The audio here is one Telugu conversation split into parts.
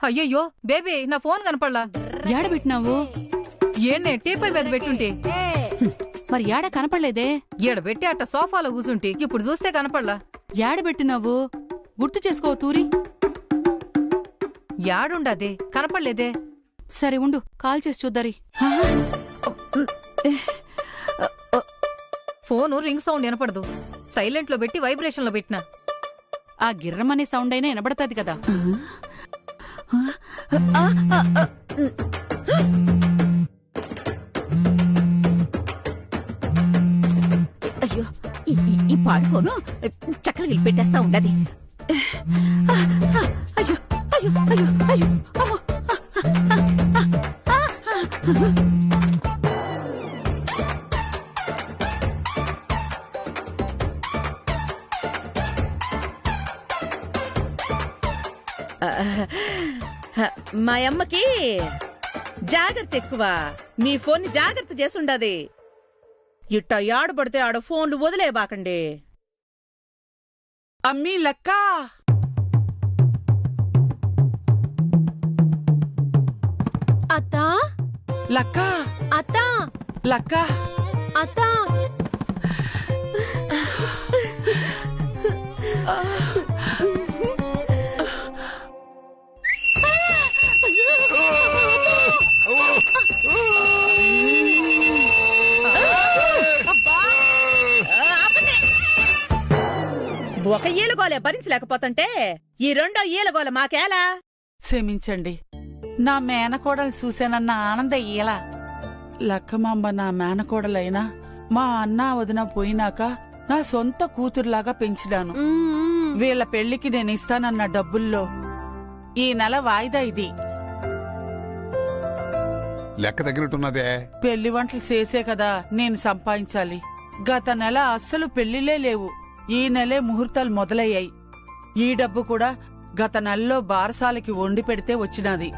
అయ్యయ్యో బేబీ నా ఫోన్ కనపడలా. ఏడబెట్టినావు? ఏనే టీపై మీద పెట్టుంటే మరి ఏడ కనపడలేదే? ఏడబెట్టి అట్ట సోఫాలో కూసుంటే ఇప్పుడు చూస్తే కనపడలా. ఏడబెట్టినావు? గుర్తు చేసుకో తూరి. యాడుండదే కనపడలేదే. సరే ఉండు, కాల్ చేసి చూద్దరి. ఫోను రింగ్ సౌండ్ వినపడదు. సైలెంట్ లో పెట్టి వైబ్రేషన్ లో పెట్టినా. ఆ గిర్రమనే సౌండ్ అయినా వినబడతాది కదా. అయ్యో, ఈ పాడు ఫోను చక్కలు గిలి పెట్టేస్తా ఉండది. అయ్యో అయ్యో అయ్యో అయ్యో అమ్మో. మా అమ్మకి జాగ్రత్త ఎక్కువ. మీ ఫోన్ ని జాగ్రత్త చేసుండది. ఇట్ట ఆడబడితే ఆడ ఫోన్లు వదిలేబాకండి. అమ్మీ లక్క, అత్తా లక్క, అత్తా లక్క, అత్తా. ఒక ఈలగోలే భరించలేకపోతుంటే ఈ రెండో ఈలగోల మాకేలా? క్షమించండి, నా మేనకోడలు చూశానన్న ఆనంద ఈల. లక్కమాంబ నా మేనకోడలైనా మా అన్నా వదిన పోయినాక నా సొంత కూతురులాగా పెంచినాను. వీళ్ల పెళ్లికి నేను ఇస్తానన్న డబ్బుల్లో ఈ నెల వాయిదా ఇది. లెక్క తగినట్టున్నదే. పెళ్లి వంటలు చేసే కదా నేను సంపాదించాలి. గత నెల అస్సలు పెళ్లిలే లేవు. ఈ నెలే ముహూర్తాలు మొదలయ్యాయి. ఈ డబ్బు కూడా గత నెలలో బారసాలకి వండి పెడితే వచ్చినది.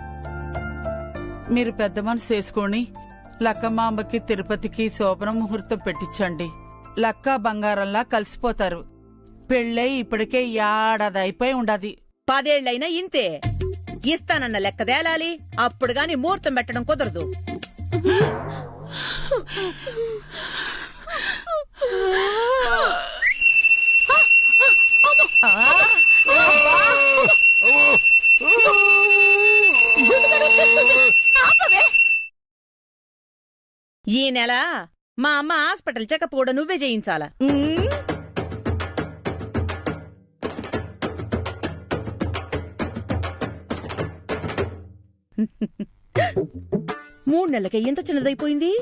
మీరు పెద్ద మనసు చేసుకుని లక్కమాంబకి తిరుపతికి శోభన ముహూర్తం పెట్టించండి. లక్క బంగారంలా కలిసిపోతారు. పెళ్ళై ఇప్పటికే ఏడాది అయిపోయి ఉండది. 10 ఏళ్లైనా ఇంతే. ఇస్తానన్న లెక్క తేలాలి, అప్పుడు గాని ముహూర్తం పెట్టడం కుదరదు. ఈ నెల మా అమ్మ హాస్పిటల్ చెకప్ కూడా నువ్వే చేయించాలా. 3 నెలలకే ఎంత చిన్నదైపోయింది.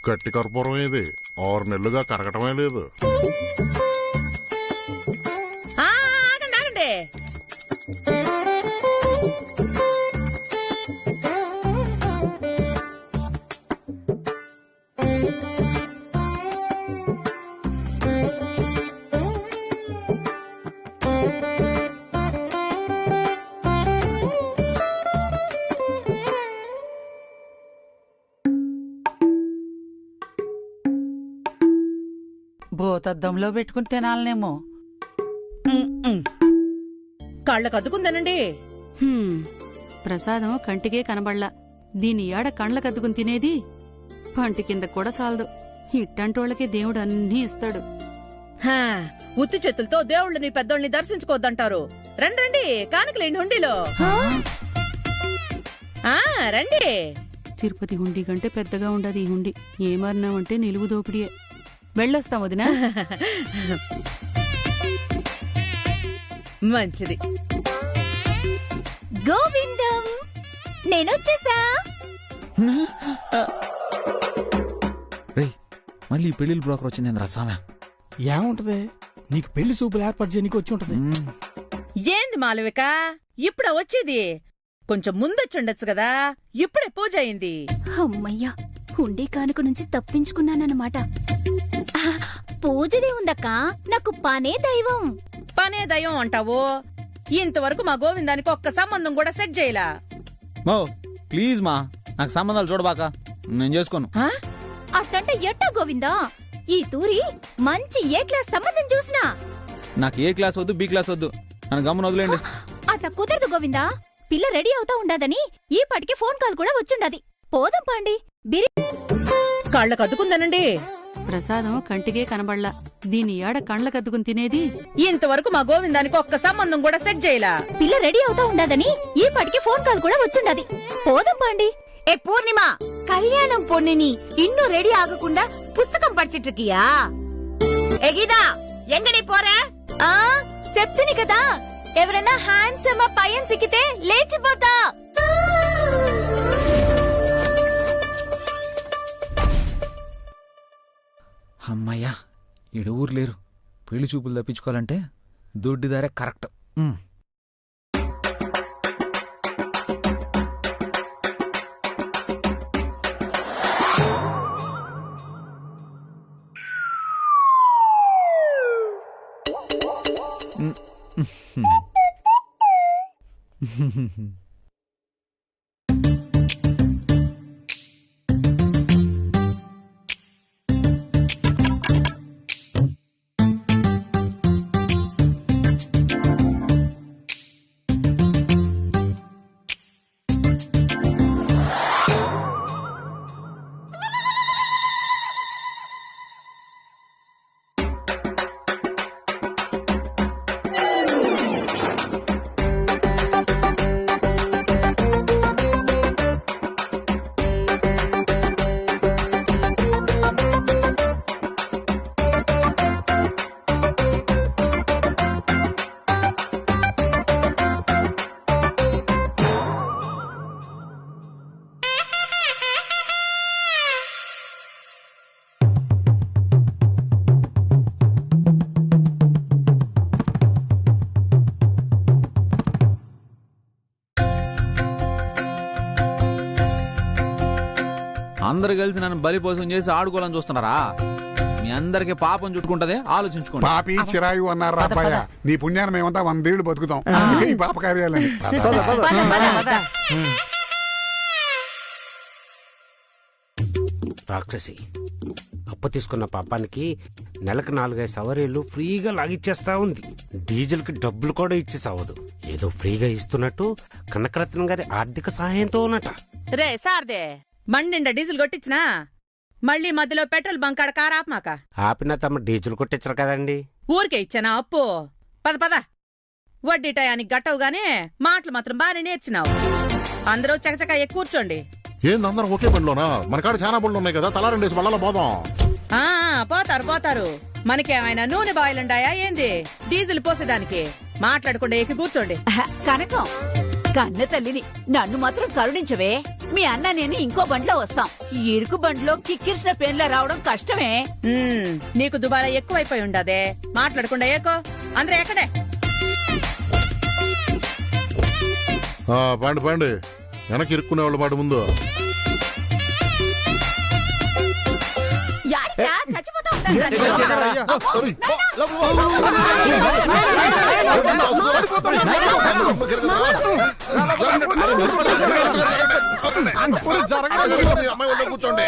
గట్టి కర్పూరం ఏది 6 నెలలుగా కరగటమే లేదు. ఆగండి ఆగండి. బోతద్దంలో పెట్టుకుని తినాలనేమో. కాళ్ళకు అద్దుకుందానండి. ప్రసాదం కంటికే కనబడలా. దీని ఏడ కండ్లకద్దుకుని తినేది? పంటి కింద కూడా సాలదు. ఇట్టంటోళ్ళకి దేవుడు అన్నీ ఇస్తాడు. ఉత్తి చేతులతో దేవుళ్ళని పెద్దోళ్ళని దర్శించుకోవద్దంటారు. రండి రండి, కానుకలేండి హుండీలో. రండి. తిరుపతి హుండీ కంటే పెద్దగా ఉండదు ఈ హుండీ. ఏమన్నామంటే నిలువు దోపిడియే. వెళ్ళొస్తాం వదినా. మంచిది. గోవిందం, నేనొచ్చేసా. మళ్ళీ పెళ్లి బ్రోకర్ వచ్చింది సామె. ఏముంటది, నీకు పెళ్లి సూపులు ఏర్పాటు చేయడానికి వచ్చి ఉంటది. ఏంది మాలవిక, ఇప్పుడా వచ్చేది? కొంచెం ముందొచ్చుండొచ్చు కదా. ఇప్పుడే పూజ అయింది. అమ్మయ్యా, హుండీ కానుక నుంచి తప్పించుకున్నానన్నమాట. పూజదే ఉందక్కా, నాకు పనే దైవం. పనే దైవం అంటావు? ఇంతవరకు మా గోవిందానికి ఒక్క సంబంధం కూడా సెట్ చేయలా. మో ప్లీజ్ మా, నాకు సంబంధాలు చూడబాక, నేను చేసుకోను. ఆ? అట్టంటే ఎట్టా గోవిందా? ఈ తూరి మంచి ఏ క్లాస్ సంబంధం చూసినా. నాకు ఏ క్లాస్ వద్దు, బి క్లాస్ వద్దు, నన్ను గమ్మున వదిలేండి. అట్లా కుదరదు గోవిందా. పిల్ల రెడీ అవుతా ఉండదని ఈ పాటికి ఫోన్ కాల్ కూడా వచ్చుండది. పోదాం పాండి. కాళ్ళకు అద్దుకుందనండి. ప్రసాదం కంటికే కనబడలా, దీని ఏడ కళ్ళకద్దుకుని తినేది. ఇంతవరకు మా గోవిందానికి ఒక్క సంబంధం కూడా సెట్ చేయలా. పిల్ల రెడీ అవుతా ఉండదని ఈ పాటికి ఫోన్ కాల్ కూడా వచ్చుండది. పోదాం పాండి. ஏ பூர்ணிமா, கல்யாணம் பொண்ணு நீ இன்னும் ரெடி ஆகకుండా புஸ்தகம் படிச்சிட்டு இருக்கியா? ఏ గీదా, ఎంగడి పోరా? చెప్తుని కదా, ఎవరన్నా హ్యాండ్సమ్ పయ్యన్ సిక్కితే లేచిపోతా. అమ్మయ్యా, ఈడ ఊరు లేరు. పెళ్లి చూపులు తప్పించుకోవాలంటే దొడ్డిదారే కరెక్ట్. అందరు కలిసి నన్ను బలిపోసం చేసి ఆడుకోవాలని చూస్తున్నారా? మీ అందరికి పాపం చుట్టుకుంటదే, ఆలోచించుకోండి. పాపి చిరాయు అన్నారు అబ్బాయ, నీ పుణ్యాన్ని మేమంతా 100 ఏళ్లు బతుకుతాం. ఈ పాప కార్యాలని రాక్షసి అప్పు తీసుకున్న పాపానికి నెలకు 4-5 సవరీలు ఫ్రీగా లాగిచ్చేస్తా ఉంది. డీజిల్ కి డబ్బులు కూడా ఇచ్చేసావదు. ఏదో ఫ్రీగా ఇస్తున్నట్టు కనకరత్నం గారి ఆర్థిక సహాయంతో ఉన్నట. రే సార్దే, మండిండ డీజిల్ కొట్టించినా మళ్ళీ మధ్యలో పెట్రోల్ బంక్ కాడ కారు ఆపమాక. ఆపిన తమ డీజిల్ కొట్టించరు కదండి. ఊరికే ఇచ్చానా అప్పు? పద పద, వడ్డీ టయానికి గట్టవుగానే మాటలు మాత్రం బాగానే నేర్చినావు. అందరూ చకచక ఎక్కువ కూర్చోండి. ఏంది అందరం ఒకే బండిలోనా? మన కాడ చాలా బండ్లు ఉన్నాయి కదా, తలా 2 బళ్ళలో పోదాం. పోతారు పోతారు. మనకేమైనా నూనె బాయిలుండాయా ఏంది డీజిల్ పోసేదానికి? మాట్లాడకుండా ఎక్కి కూర్చోండి. కనకం, కన్న తల్లిని నన్ను మాత్రం కరుణించవే. మీ అన్న నేను ఇంకో బండిలో వస్తాం. ఈ ఇరుకు బండిలో కిక్కిరిసిన పెన్లా రావడం కష్టమే. నీకు దుబారా ఎక్కువైపోయి ఉండదే. మాట్లాడకుండా ఏకో. అందరూ ఎక్కడే? పండి పండి, వెనక్కి ఇరుక్కునే వాళ్ళు మాట ముందు. చచ్చిపోతా కూర్చోండి.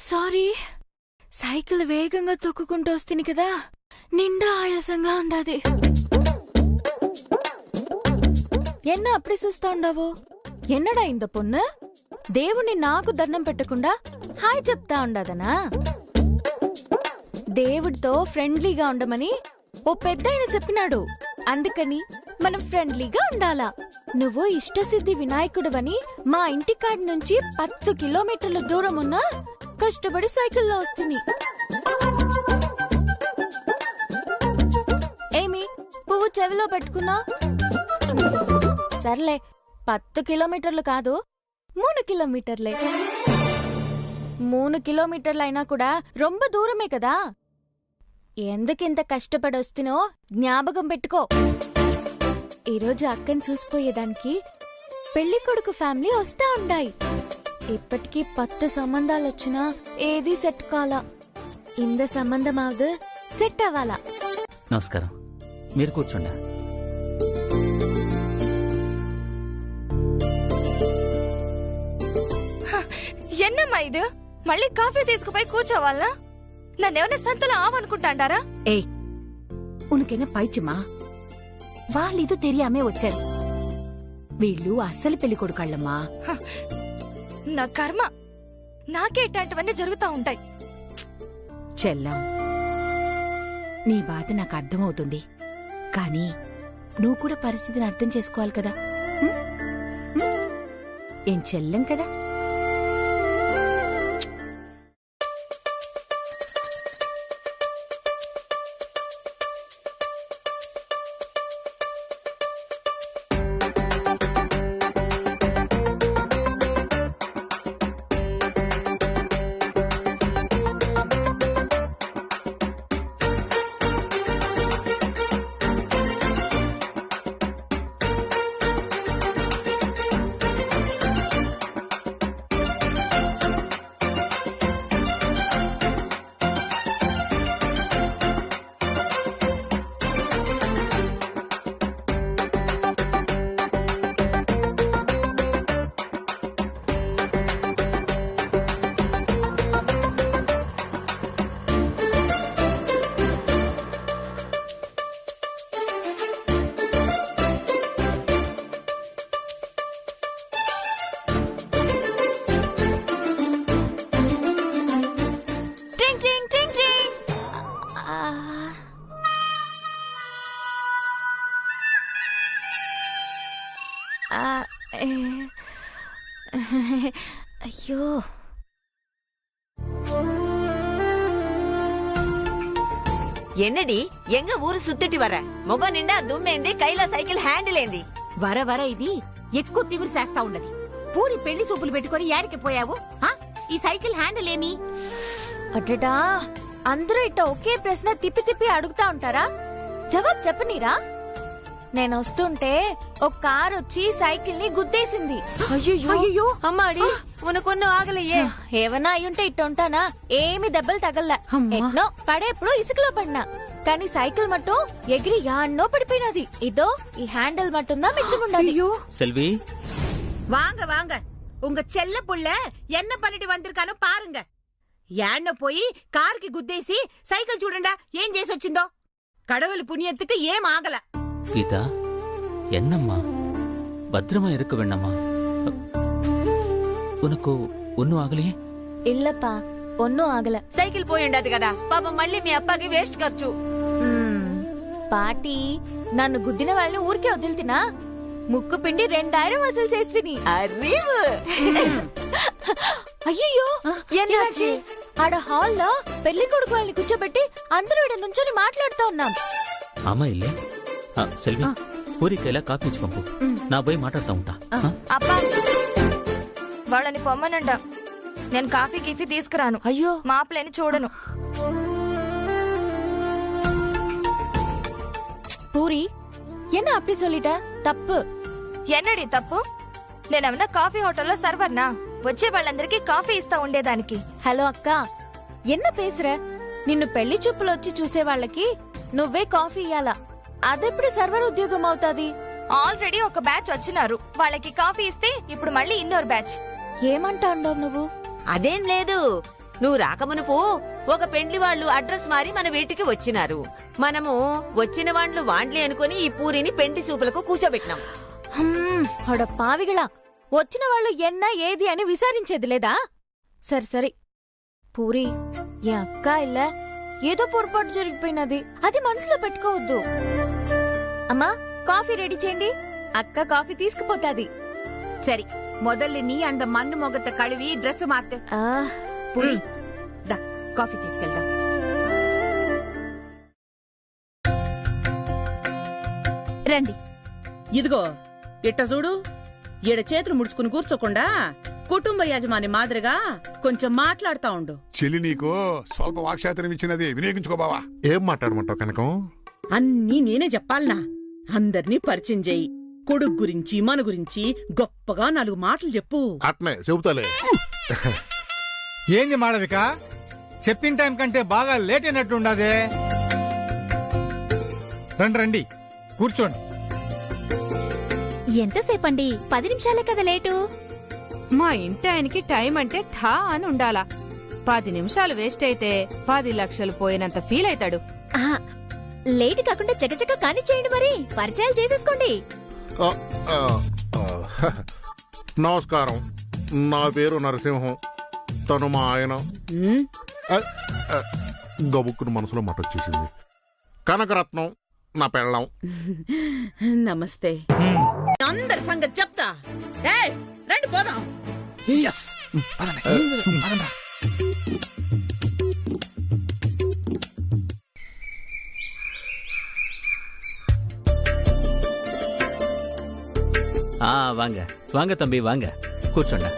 సారీ, సైకిల్ వేగంగా తొక్కుకుంటూ వస్తుంది కదా, నిండా ఆయాసంగా ఉండదు. ఎన్న అప్పుడు చూస్తా ఉండవు? ఎన్నడా ఇంత పొన్ను దేవుణ్ణి నాకు దండం పెట్టకుండా హాయ్ చెప్తా ఉండదనా? దేవుడితో ఫ్రెండ్లీగా ఉండమని ఓ పెద్దాయన చెప్పినాడు. అందుకని మనం ఫ్రెండ్లీగా ఉండాలా. నువ్వు ఇష్టసిద్ధి వినాయకుడువని మా ఇంటికాడి నుంచి 10 కిలోమీటర్ల దూరం ఉన్నా కష్టపడి సైకిల్లో వస్తుంది. ఏమి పువ్వు చెవిలో పెట్టుకున్నా? సర్లే, 10 కిలోమీటర్లు కాదు 3 కిలోమీటర్లే. 3 కిలోమీటర్లు అయినా కూడా రొంబ దూరమే కదా. ఎందుకింత కష్టపడొస్తునో జ్ఞాపకం పెట్టుకో. ఈరోజు అక్కని చూసిపోయేదానికి పెళ్లి కొడుకు ఫ్యామిలీ వస్తా ఉండాయి. ఇప్పటికీ 10 సంబంధాలొచ్చినా ఏదీ సెట్ కాలా. ఇంద సంబంధమావదు సెట్ అవ్వాలా. నమస్కారం, మీరు కూర్చోండి. ఎన్నమ్మా ఇది? మళ్ళీ కాఫీ తీసుకుపోయి కూర్చోవాలా? నన్నేమన్నా సంతలో ఆవనుకుంటాండారా? ఏయ్, ఉనకెన్న పైచిమా, వాళ్ళిదో తెలియామే వచ్చారు. వీళ్ళు అస్సలు పెళ్లి కొడుకళ్ళమ్మా. నా కర్మ, నాకే ఇట్లాంటివన్నీ జరుగుతూ ఉంటాయి. చెల్లం, నీ బాధ నాకు అర్థమవుతుంది, కానీ నువ్వు కూడా పరిస్థితిని అర్థం చేసుకోవాలి కదా. ఏం చెల్లం కదా. అయ్యో, என்னடி எங்க ஊரு சுத்திட்டு வர? முகம் నిండా దుమ్మేంది, కైలా సైకిల్ హ్యాండిల్ ఏంది? వర వర ఇది ఎక్కువ తిమిరి చేస్తా ఉన్నది. పూరి పెళ్లి సూపులు పెట్టుకుని యాడికి పోయావు? ఈ సైకిల్ హ్యాండిల్ ఏమి? అటటా, అందరూ ఇట్ట ఒకే ప్రశ్న తిప్పి తిప్పి అడుగుతా ఉంటారా? జవాబు చెప్పనీరా? నేను వస్తుంటే ఒక కార్ వచ్చి సైకిల్ ని గుద్దేసింది. అయ్యో అమ్మాడి, ఉనకొన్న ఆగలయ్యే. ఏమన్నా అయ్యుంటే ఇట్టుంటానా? ఏమి దెబ్బలు తగల్లా. ఎట్నో పడేప్పుడు ఇసుకలో పడినా, కానీ సైకిల్ మట్టు ఎగిరి యాన్నో పడిపోయినది. ఇదో ఈ హ్యాండిల్ మట్టుందా మిచ్చముండది. செல்வி, வாங்க வாங்க, உங்க செல்ல புள்ள என்ன பண்ணிட்டு வந்திருக்கானோ பாருங்க. యాడ్నో పోయి కార్కి గుద్దేసి సైకిల్ చూడండా ఏం చేసి వచ్చిందో. கடவுள் புண்ணியத்துக்கு ఏం ఆగల. கீதா, என்னம்மா, பத்திரமா இருக்க வேண்டாமா? உனக்கு ஒன்னும் ஆகலையே? இல்லப்பா, ஒன்னும் ஆகல. సైకిల్ పోయిండదు కదా పాపం, మళ్ళీ మీ అప్పకి వేస్ట్ ఖర్చు. పాటి నన్ను గుద్దిన వాళ్ళని ఊరికే వదిలితినా? ముక్కు పిండి 2000 వసూలు చేసిని. అయ్యో, ఎన్నాచి? ఆడ హాల్లో పెళ్లి కొడుకు వాళ్ళని కూర్చోబెట్టి అందరూ ఇక్కడ నుంచొని మాట్లాడుతూ ఉన్నాం. ఆమా ఇల్లే. సెల్వి, పూరికైలా కాఫీ ఇచ్చి పంపు, నా పోయి మాట్లాడుతూ ఉంటా. అప్పా, వాళ్ళని పొమ్మనంట. నేను కాఫీ గిఫీ తీసుకురాను. అయ్యో, మాపలేని చూడను. పూరి, என்ன அப்படி சொல்லிட்ட? తప్పు. ఎన్నడి తప్పు? నేనేమన్నా కాఫీ హోటల్లో సర్వర్నా? వచ్చే వాళ్ళందరికీ కాఫీ ఇస్తా ఉండేదానికి. హలో అక్క, ఎన్న పేసుర? నిన్ను పెళ్లి చూపులు వచ్చి చూసే వాళ్ళకి నువ్వే కాఫీ ఇయ్యాలా? అదెప్పుడు సర్వర్ ఉద్యోగం అవుతాది? ఆల్రెడీ ఒక బ్యాచ్ వచ్చినారు, వాళ్ళకి కాఫీ ఇస్తే ఇప్పుడు మళ్ళీ ఇన్నోర్ బ్యాచ్. ఏమంటా ఉండవు నువ్వు? అదేం లేదు, నువ్వు రాకమునుపు ఒక పెండ్లి వాళ్ళు అడ్రస్ మారి మన వీటికి వచ్చినారు. మనము వచ్చిన వాళ్ళు వాండ్లే అనుకుని ఈ పూరిని పెండ్లి చూపులకు కూర్చోబెట్టినాం. అడ పావిగళ, వచ్చిన వాళ్ళు ఎన్న ఏది అని విచారించేది లేదా? సరే సరే పూరి, ఏ అక్క ఇల్ల ఏదో పొరపాటు జరిగిపోయినది, అది మనసులో పెట్టుకోవద్దు. అమ్మా, కాఫీ రెడీ చేయండి, అక్క కాఫీ తీసుకుపోతాది. సరే, మొదలు నీ అంద మన్ను మొగత కడివి డ్రెస్ మాత్తు. పూరి, దా కాఫీ తీసుకెళ్దాం. రండి. ఇదిగో ఇట్ట చూడు, ఈడ చేతులు ముడుచుకుని కూర్చోకుండా కుటుంబ యజమాని మాదిరిగా కొంచెం మాట్లాడుతా ఉండు. చెల్లి నీకు స్వల్ప వాక్శాతనం ఇచ్చినది, వినియోగించుకో బావా. ఏం మాట్లాడమంటావు కనకం? అన్నీ నేనే చెప్పాలనా? అందర్నీ పరిచయం చేయి. కొడుకు గురించి మన గురించి గొప్పగా 4 మాటలు చెప్పు. అట్నే చెబుతాలే. ఏంది మాళవిక, చెప్పిన టైం కంటే బాగా లేట్ అయినట్టుండదే. రండి రండి, కూర్చోండి. ఎంతసేపండి? 10 నిమిషాలే కదా లేటు. మా ఇంటి ఆయనకి టైం అంటే ఠా అని ఉండాలా. 10 నిమిషాలు వేస్ట్ అయితే 10 లక్షలు పోయినంత ఫీల్ అవుతాడు. లేట్ కాకుండా చకచక కాని చేయండి, మరి పరిచయాలు చేసేసుకోండి. నమస్కారం, నా పేరు నరసింహం, తను మా ఆయన. గబుక్కును మనసులో మాట వచ్చేసింది. కనకరత్నం నా పెళ్ళం. నమస్తే. అందరి సంగతి చెప్తా. రండి పోదాం. வாங்க வாங்க தம்பி வாங்க, కూర్చోండి.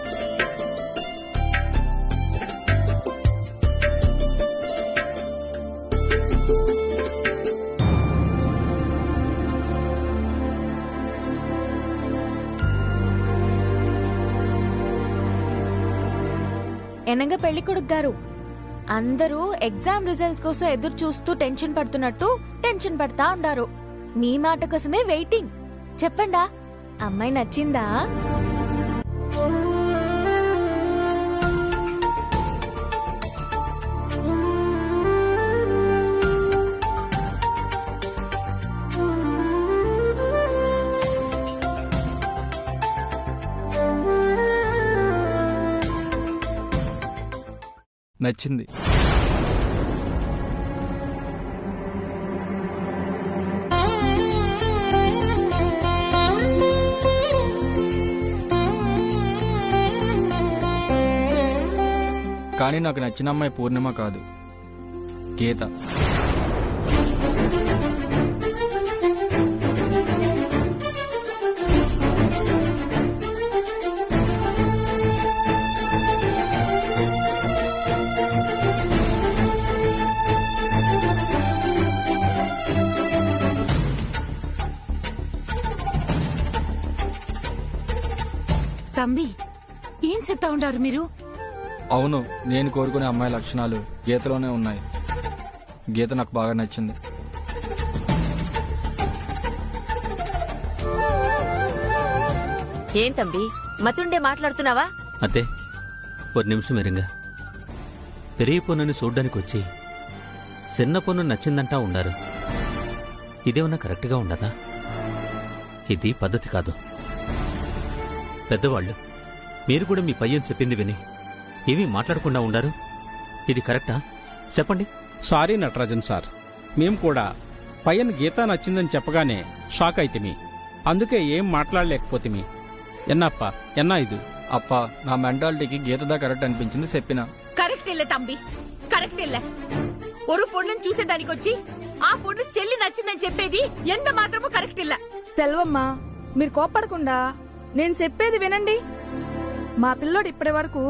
ఎనంగా పెళ్లి కొడుకు గారు, అందరూ ఎగ్జామ్ రిజల్ట్స్ కోసం ఎదురు చూస్తూ టెన్షన్ పడుతున్నట్టు టెన్షన్ పడతా ఉండారు. మీ మాట కోసమే వెయిటింగ్. చెప్పండా, అమ్మాయి నచ్చిందా? నచ్చింది. కానీ నాకు నచ్చిన అమ్మాయి పూర్ణిమ కాదు, గీత. తమ్మి, ఏం చెప్తా ఉండారు మీరు? అవును, నేను కోరుకునే అమ్మాయి లక్షణాలు గీతలోనే ఉన్నాయి. గీత నాకు బాగా నచ్చింది. ఏం తంబి, మతుండే మాట్లాడుతున్నావా? అతే ఒక నిమిషం ఎరింగా. పెరిగి పొన్నుని చూడ్డానికి వచ్చి చిన్న పొన్ను నచ్చిందంటా ఉండారు. ఇదేమన్నా కరెక్ట్గా ఉండదా? ఇది పద్ధతి కాదు. పెద్దవాళ్ళు మీరు కూడా మీ పయ్యని చెప్పింది విని ఏమీ మాట్లాడకుండా ఉండారు. ఇది కరెక్టా? చెప్పండి. సారీ నటరాజన్ సార్, మేం కూడా పయ్యన్ గీత నచ్చిందని చెప్పగానే షాక్ అయితేమి, అందుకే ఏం మాట్లాడలేకపోతేమి. ఎన్నప్ప ఎన్నా ఇది? అప్ప, నా మెంటాలిటీకి గీతదా కరెక్ట్ అనిపించింది చెప్పిన. కరెక్ట్ ఇల్లే తంబి, కరెక్ట్ ఇల్లే. ఒక పొన్నుని చూసేదానికి వచ్చి ఆ పొన్ను చెల్లి నచ్చిందని చెప్పేది ఎంత మాత్రమూ కరెక్ట్ ఇల్ల. సెల్వమ్మ, మీరు కోప్పడకుండా నేను చెప్పేది వినండి. మా పిల్లోడు ఇప్పటి వరకు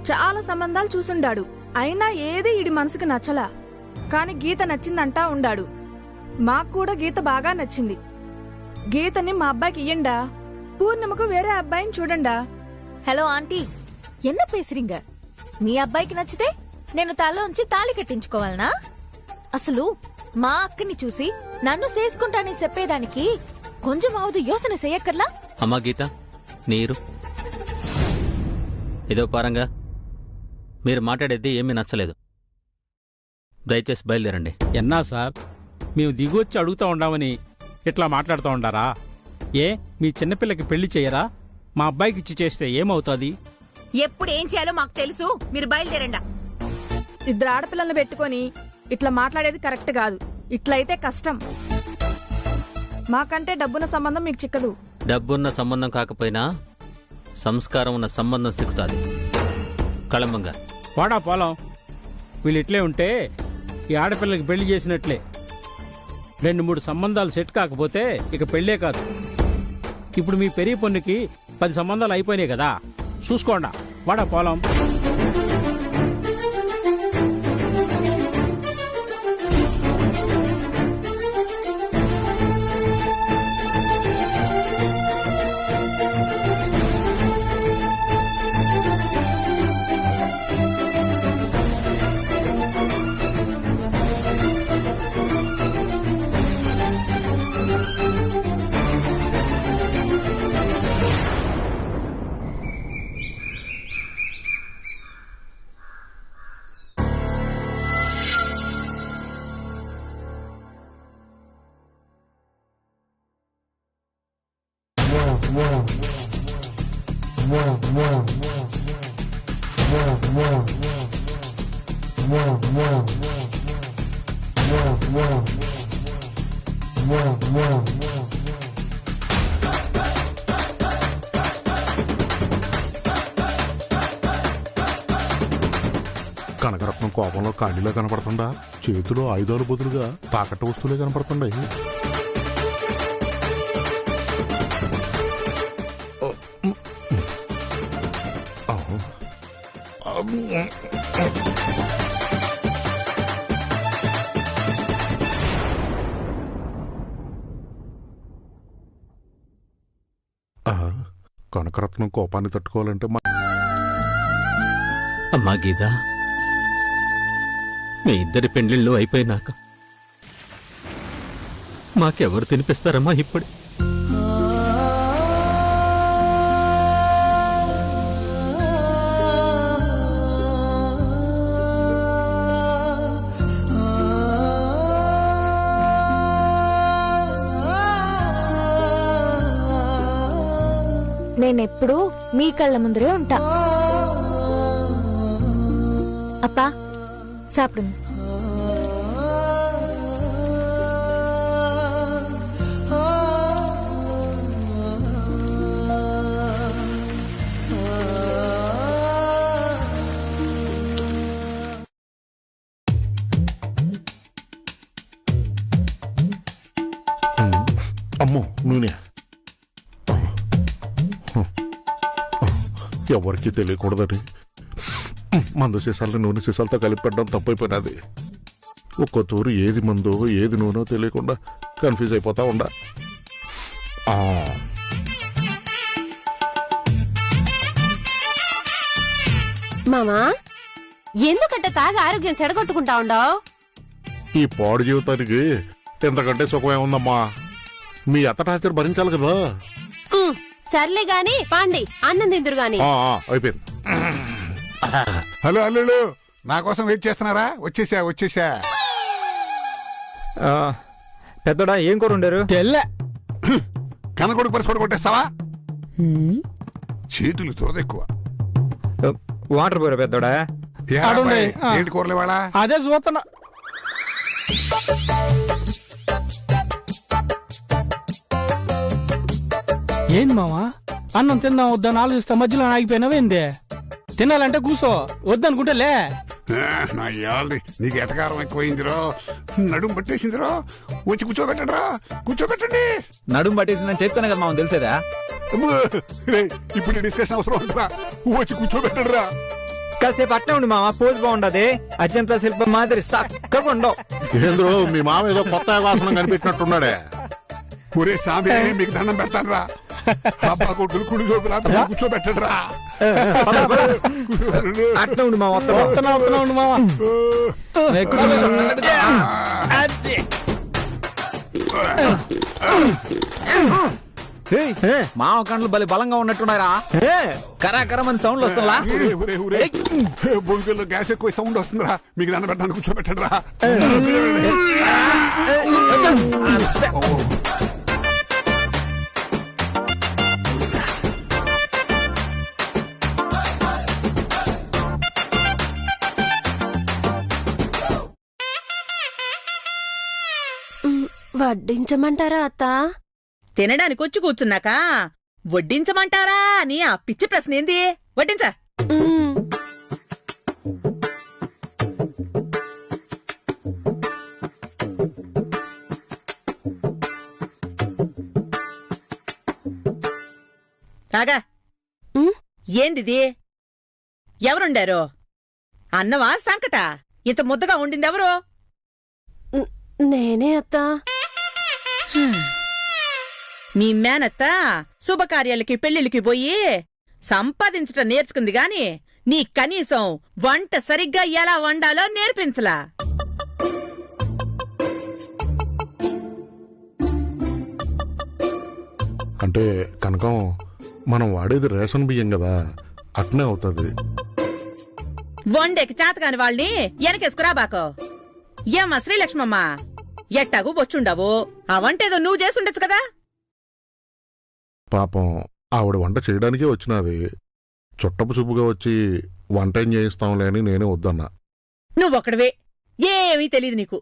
చాలా సంబంధాలు చూసుండాడు, అయినా ఏది ఈడి మనసుకు నచ్చలా. కాని గీత నచ్చిందంటా ఉండాడు. మాకు కూడా గీత బాగా నచ్చింది. గీతని మా అబ్బాయికి ఇయ్యండా, పూర్ణిమకు వేరే అబ్బాయిని చూడండా. హలో ఆంటీ, ఎన్న పేసిరింగ? మీ అబ్బాయికి నచ్చితే నేను తలోంచి తాళి కట్టించుకోవాలనా? అసలు మా అక్కని చూసి నన్ను చేసుకుంటానని చెప్పేదానికి కొంచెం అవదు యోసన చెయ్యక్కర్లా? అమ్మా గీత, నీరు ఇదో పారంగా. మీరు మాట్లాడేది ఏమీ నచ్చలేదు. దయచేసి బయలుదేరండి. ఎన్నా సార్, మేము దిగొచ్చి అడుగుతా ఉండామని ఇట్లా మాట్లాడుతూ ఉండారా? ఏ మీ చిన్నపిల్లకి పెళ్లి చేయరా? మా అబ్బాయికి ఇచ్చి చేస్తే ఏమవుతుంది? ఎప్పుడు ఏం చేయాలో మాకు తెలుసు, మీరు బయలుదేరండా. 2 ఆడపిల్లల్ని పెట్టుకొని ఇట్లా మాట్లాడేది కరెక్ట్ కాదు. ఇట్లయితే కష్టం. మాకంటే డబ్బున్న సంబంధం మీకు చిక్కదు. డబ్బున్న సంబంధం కాకపోయినా సంస్కారం ఉన్న సంబంధం సిక్కుతాది. కళంబంగా వాడా పోలం. వీళ్ళు ఇట్లే ఉంటే ఈ ఆడపిల్లకి పెళ్లి చేసినట్లే. 2-3 సంబంధాలు సెట్ కాకపోతే ఇక పెళ్లే కాదు. ఇప్పుడు మీ పెరిగి పొన్నుకి 10 సంబంధాలు అయిపోయినాయి కదా, చూసుకోండా. வாடா போலாம். కనకరత్నం కోపంలో కాళీలో కనపడుతుందా? చేతిలో ఆయుధాలు బదులుగా తాకట్టు వస్తువులే కనపడుతున్నాయి. కనకరత్నం కోపాన్ని తట్టుకోవాలంటే అమ్మా గీత, మీ ఇద్దరి పెండ్లిళ్ళు అయిపోయినాక మాకెవరు తినిపిస్తారమ్మా ఇప్పుడు? నేనెప్పుడు మీ కళ్ళ ముందరే ఉంటా. అప్పా సాப்பிடுங்க. అమ్మో నూనె ఎవరికి తెలియకూడదని మందు సీసాలని నూనె సీసాలతో కలిపి పెట్టడం తప్పైపోయినది. ఒక్కో తూరు ఏది మందో ఏది నూనె తెలియకుండా కన్ఫ్యూజ్ అయిపోతా ఉండా. మామా, ఎందుకంటే తాగి ఆరోగ్యం చెడగొట్టుకుంటా ఉండవు? ఈ పాడు జీవితానికి ఎంతకంటే సుఖమేముందమ్మా? మీ అత్త టార్చర్ భరించాలి కదా. సర్లే గాని పాండి, అన్నం తిందురు గాని. అయిపోయింది. హలో అల్లుళ్ళు, నా కోసం వెయిట్ చేస్తున్నారా? వచ్చేసా. పెద్దడా ఏం కూర ఉండరు? కనకొడుకు పరిస్థితి కొట్టేస్తావా? చేతులు తురదెక్కువ. వాటర్ పోరా పెద్దడా. ఏంటి కూరలు ఇవాళ? అదే చూస్తున్నా. ఏంది మావా, అన్నం తిందాం వద్దని ఆలోచిస్తా మధ్యలో ఆగిపోయినావేంది? తినాలంటే కూసో, వద్దనుకుంటే లే. నా యాల్ది నీకు ఎటకారం ఎక్కువైందిరో, నడుము పట్టేసిందిరో. వచ్చి కూర్చోబెట్టండి. నడుము పట్టేసిందని చెప్తాను కదా మామ, తెలిసేదా? ఇప్పుడు డిస్కషన్ అవసరం అంటారా? వచ్చి కూర్చోబెట్టండి రా. కాసేపు అట్లా ఉండి మామ, పోజ్ బాగుండదు. అజంతా శిల్పం మాదిరి చక్కగా ఉండవు. ఏంద్రో మీ మామ ఏదో కొత్త వాసన కనిపెట్టినట్టున్నాడే. ఒరే సామి, మీకు దండం పెడతాను రా. అబ్బా కొడుకులు కూర్చోబెట్టండి రా. అట్లా ఉండి మామ, ఉండి మామ. మామ కండ్లు బలి బలంగా ఉన్నట్టున్నారా? కరాకరమని సౌండ్ వస్తుందా? బొంగుల్లో గ్యాస్ ఎక్కువ సౌండ్ వస్తుందిరా. మీకు దండం పెట్టడానికి కూర్చోబెట్టండి రా. వడ్డించమంటారా అత్త? తినడానికి వచ్చి కూర్చున్నాక వడ్డించమంటారా అని ఆ పిచ్చి ప్రశ్న ఏంది? వడ్డించా. కాగా ఏందిది? ఎవరుండారు? అన్నవా సంకట? ఇంత ముద్దగా ఉండిందెవరు? నేనే అత్తా. మీ మేనత్త శుభకార్యాలకి పెళ్లిళ్ళకి పోయి సంపాదించటం నేర్చుకుంది గాని నీ కనీసం వంట సరిగ్గా ఎలా వండాలో నేర్పించలా. అంటే కనకం మనం వాడేది రేషన్ బియ్యం కదా, అట్నే అవుతుంది. వండేకి చేతగాని వాళ్ళని వెనకేసుకురాబాకో. ఏమ్మా శ్రీలక్ష్మమ్మ, ఎట్టాగు బొచ్చుండవు, ఆ వంటేదో నువ్వు చేసుండొచ్చు కదా. పాపం ఆవిడ వంట చేయడానికే వచ్చినది. చుట్టపు చూపుగా వచ్చి వంట ఏం చేయిస్తాంలే అని నేనే వద్దన్నా. నువ్వొక్కడవే, ఏమీ తెలీదు నీకు.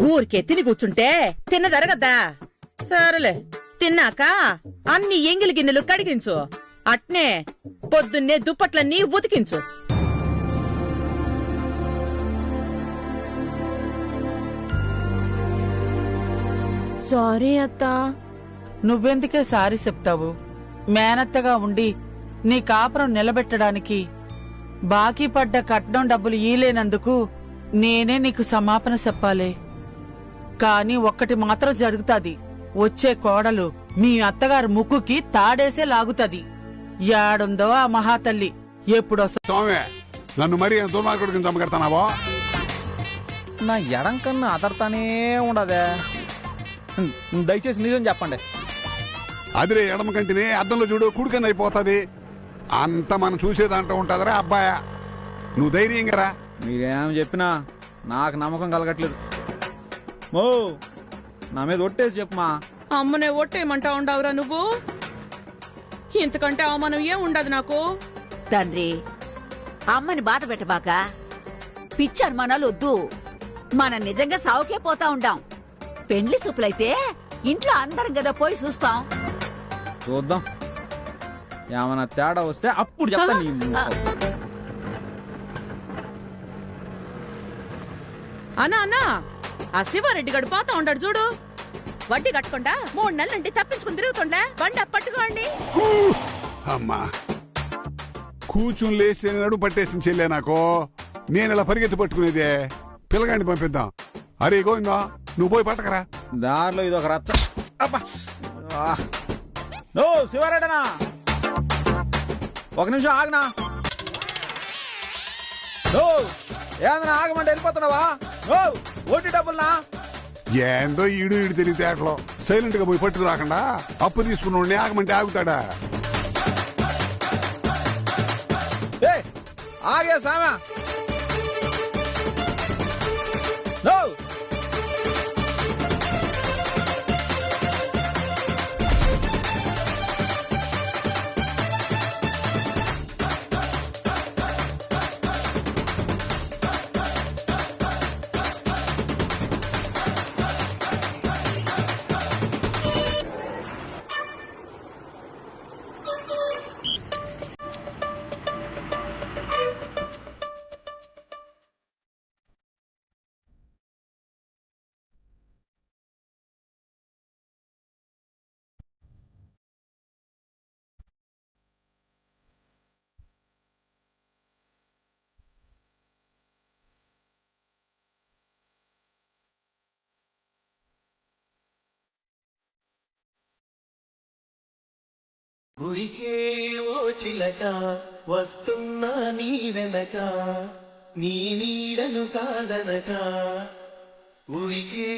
ఊరికే తిని కూర్చుంటే తిన్నదరగద్దా? సరేలే, తిన్నాక అన్ని ఎంగిలి గిన్నెలు కడిగించు. అట్నే పొద్దున్నే దుప్పట్లన్నీ ఉతికించు. సారీ అత్తా. నువ్వెందుకే సారీ చెప్తావు? మేనత్తగా ఉండి నీ కాపురం నిలబెట్టడానికి బాకీ పడ్డ కట్నం డబ్బులు ఈలేనందుకు నేనే నీకు సమాపన చెప్పాలే. కాని ఒక్కటి మాత్రం జరుగుతాది. వచ్చే కోడలు మీ అత్తగారు ముక్కుకి తాడేసే లాగుతది. యాడుందో ఆ మహాతల్లి ఎప్పుడొస్తా? స్వామి, నన్ను మరీ దుర్మార్గుడికి చంపగడతానావో? నా ఎడం కన్నా అదర్తానే ఉండదే. దయచేసి నిజం చెప్పండి. అదిరే ఎడమ కంటిని అద్దంలో చూడు, కుడికన్నా అయిపోతుంది. అంత మనం చూసేదంటూ ఉంటుందిరా అబ్బాయ. నువ్వు ధైర్యంగా రా. మీరేం చెప్పినా నాకు నమ్మకం కలగట్లేదు. ఓ నా మీద ఒట్టేసి చెప్పుమా. అమ్మనే ఒట్టేయమంటా ఉండవురా నువ్వు? ఇంతకంటే అవమానం ఏం ఉండదు నాకు. తండ్రి, అమ్మని బాధ పెట్టబాక. పిచ్చి అనుమానాలు వద్దు. మనం నిజంగా సావుకే పోతా ఉండాం. పెండ్లి చూపులైతే ఇంట్లో అందరం కదా పోయి చూస్తాం. చూద్దాం, ఏమన్నా తేడా వస్తే అప్పుడు చెప్తాను. అన్నా అన్నా, ఆ శివారెడ్డి గడు పోతా ఉండాడు చూడు. వడ్డీ కట్టకుండా 3 నెలలంటే తప్పించుకుని తిరుగుతుండే. బండి పట్టుకోండి. అమ్మా, కూర్చుని లేచి నడు పట్టేసిన చెల్లే నాకు. నేను ఇలా పరిగెత్తి పట్టుకునేదే. పిల్లగాండి పంపిద్దాం. అరే గోవిందా, నువ్వు పోయి పట్టకరా. దారిలో ఇది ఒక రచ్చ. శివారెడ్డనా, ఒక నిమిషం ఆగనా. ఏదన్నా ఆగమంటే వెళ్ళిపోతున్నావా? ఓటీ డబ్బులనా? ఏందో ఈడు తెలివితేటలో సైలెంట్ గా పోయి పట్టుకు రాకుండా అప్పు తీసుకున్న ఆగమంటే ఆగుతాడా? ఆగే సామా. గురికే ఓ చిలక వస్తున్నా నీ వెనక, నీ నీడను కాదనక. ఉరికే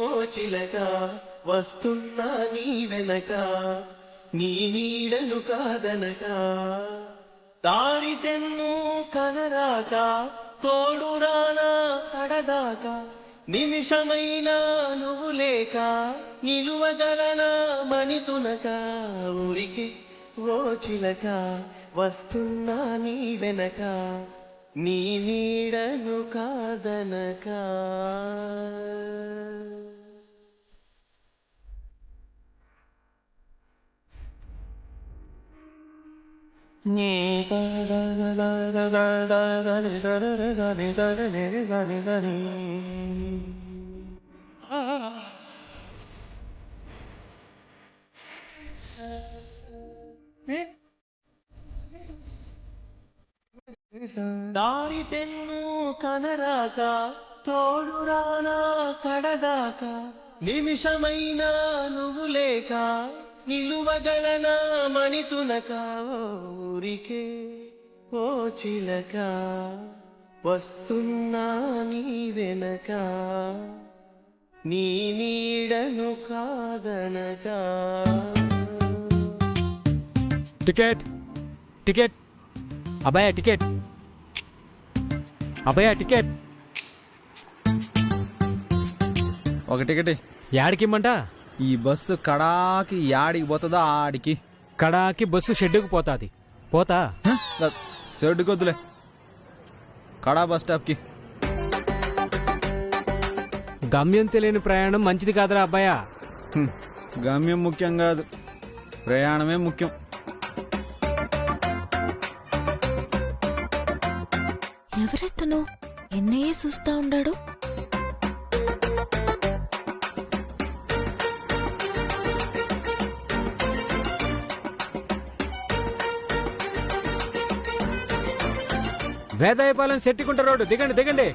ఓ చిలక వస్తున్నా నీ వెనక, నీ నీడను కాదనక. దారి తెన్ను కనరాక తోడురానా కడదాకా, నిమిషమైనా నువ్వు లేక నిలువగలనా మణితునక. ఊరికి ఓ చిలక వస్తున్నా నీ వెనక, నీ నీడను కాదనక. దారి తెన్ను కనరాక తోడురానా కడదాకా నిమిషమైనా నువ్వు లేక నిలువగలనా మణితునక ఊరికే ఓ చిలక వస్తున్నా నీ వెనక నీ నీడను కాదనక. టికెట్ టికెట్ అబ్బాయ టికెట్ అబ్బాయ టికెట్. ఒక టికెట్ యాడికిమ్మంట? ఈ బస్సు కడాకి యాడికి పోతుందో ఆడికి. కడాకి బస్సు షెడ్డుకు పోతాది. పోతా షెడ్డుకి వద్దులే, కడా బస్ స్టాప్కి. గమ్యం తెలియని ప్రయాణం మంచిది కాదురా అబ్బాయా. గమ్యం ముఖ్యం కాదు, ప్రయాణమే ముఖ్యం. ఎవరెత్తను ఎన్నయ్యే చూస్తా ఉండాడు. వేదాయపాలెం సెట్టికుంట రోడ్డు దిగండి దిగండి.